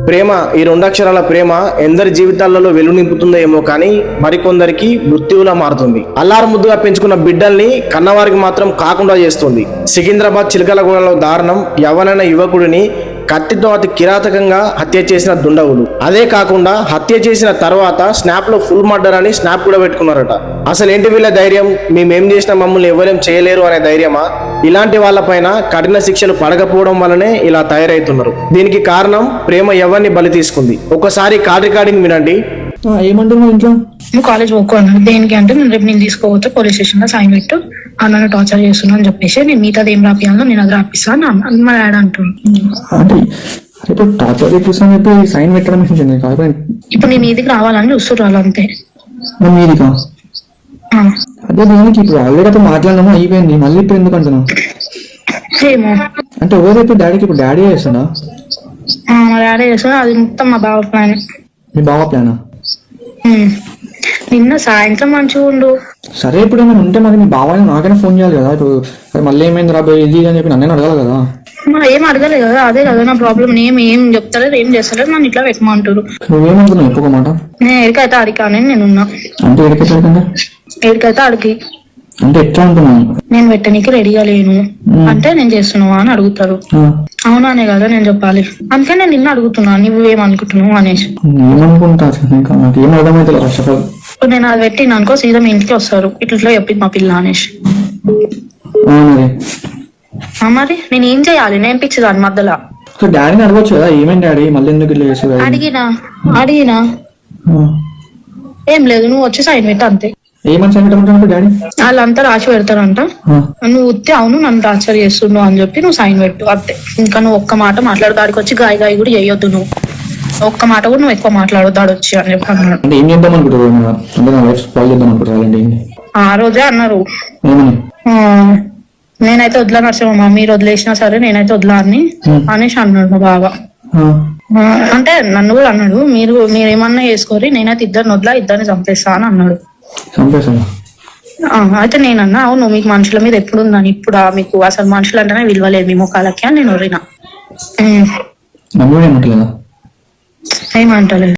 ప్రేమ, ఈ రెండు అక్షరాల ప్రేమ ఎందరి జీవితాలలో వెలుగు నింపుతుందో ఏమో కానీ మరికొందరికి మృత్యువులా మారుతుంది. అల్లారు ముద్దుగా పెంచుకున్న బిడ్డల్ని కన్నవారికి మాత్రం కాకుండా చేస్తుంది. సికింద్రాబాద్ చిలకలగూడలో దారుణం. యవ్వనైన యువకుడిని కత్తితో అతి కిరాతకంగా హత్య చేసిన దుండగులు. అదే కాకుండా హత్య చేసిన తర్వాత స్నాప్ లో ఫుల్ మర్డర్ అని స్నాప్ కూడా పెట్టుకున్నారట. అసలు ఏంటి వీళ్ళ ధైర్యం? మేమేం చేసినా మమ్మల్ని ఎవరేం చేయలేరు అనే ధైర్యమా? ఇలాంటి వాళ్ళపైన కఠిన శిక్షలు పడకపోవడం వల్లనే ఇలా తయారవుతున్నారు. దీనికి కారణం ప్రేమ ఎవరిని బలి తీసుకుంది. ఒకసారి కాల్ రికార్డింగ్ వినండి. ఏమంటున్నావు ఇంట్లో? నువ్వు కాలేజ్ పోకోను దేనికి అంటే నేను రేపు నేను తీసుకోవచ్చు పోలీస్ స్టేషన్ లో సైన్ పెట్టు, అన్న టార్చర్ చేస్తున్నా అని చెప్పేసి నేను మిగతాది ఏం రాపియాలో నేను అది రాపిస్తాను మా డాడీ అంటున్నాను. అంటే ఇప్పుడు టార్చర్ చేపిస్తాను చెప్పి సైన్ పెట్టడం ఇప్పుడు నేను మీదికి రావాలని చూస్తున్నారు అంతే. మీదికా? అదే దీనికి ఇప్పుడు ఆల్రెడీ అప్పుడు మాట్లాడినామా, అయిపోయింది. మళ్ళీ ఇప్పుడు ఎందుకు అంటున్నావు? ఏమో అంటే ఎవరు ఇప్పుడు డాడీకి? ఇప్పుడు డాడీ చేస్తాడా? మా డాడీ చేస్తున్నా, అది మొత్తం మా బావ ప్లాన్. మీ బావ ప్లానా? నిన్న సాయంత్రం మంచిగా ఉండు. సరే ఇప్పుడు ఏమైనా ఉంటే మరి మీ బావాని నాకైనా ఫోన్ చేయాలి కదా. ఇప్పుడు మళ్ళీ ఏమైంది రాబోయే ఇది అని చెప్పి నన్ను అడగాలి కదా. ఏం అడగలేదు కదా, అదే కదా నా ప్రాబ్లం. ఏం చెప్తలేదు, ఏం చేస్తలేదు, నన్ను ఇట్లా పెట్టమంటారు. నువ్వేమనుకున్నావు? ఒప్పుకో మాట. నేను ఎడికైతే అడిగానే నేనున్నా. అంటే ఎడికైతే అడిగి అంటే ఎట్లా అంటున్నాను? నేను పెట్టనీకి రెడీగా లేను అంటే నేను చేస్తున్నావా అని అడుగుతారు. అవునానే కదా నేను చెప్పాలి. అందుకే నేను నిన్న అడుగుతున్నా నువ్వేమనుకుంటున్నావు అనేసి. ఏమనుకుంటా ఏం అర్థమైతే నేను అది పెట్టిన అనుకో సీదా మీ ఇంటికి వస్తారు, ఇట్లా చెప్పింది మా పిల్ల అనేసి. మరి నేను ఏం చేయాలి? నేను పిచ్చిదాన్ని మధ్యలో. డాడీని అడగచ్చు కదా, ఏమైంది డాడీ మళ్ళీ ఎందుకు ఇట్లా చేసేది? అడిగినా ఏం లేదు, నువ్వు వచ్చి సైన్ పెట్టు అంతే. ఏమని సైన్ పెట్టమంటాడు డాడీ? వాళ్ళంతా రాసి పెడతారంట, నువ్వు ఉత్తే అవును నన్ను టార్చర్ చేస్తున్నావు అని చెప్పి నువ్వు సైన్ పెట్టు అంతే. ఇంకా నువ్వు ఒక్క మాట మాట్లాడు, దాడికి వచ్చి గాయ కూడా చేయొద్దు. నువ్వు ఒక్క మాట కూడా నువ్వు ఎక్కువ మాట్లాడొద్దు దాడి వచ్చి అని చెప్పి అన్నాడు. అంటే ఏం చేద్దాం అనుకుంటారు? ఆ రోజే అన్నారు నేనైతే వదిలా నరసింహమ్మ, మీరు వదిలేసినా సరే నేనైతే వదిలా అని అనేసి అన్నాడు మా బావ. అంటే నన్ను కూడా అన్నాడు, మీరేమన్నా చేసుకోరి, నేనైతే ఇద్దరిని వదిలా, ఇద్దరిని చంపేస్తా అని అన్నాడు. అయితే నేనన్నా అవును మీకు మనుషుల మీద ఎప్పుడు ఉందని, ఇప్పుడు మీకు అసలు మనుషులు అంటేనే విలువలేదు మీ ముఖాలకి అని నేను ఒరినా. ఏమంటలేదు.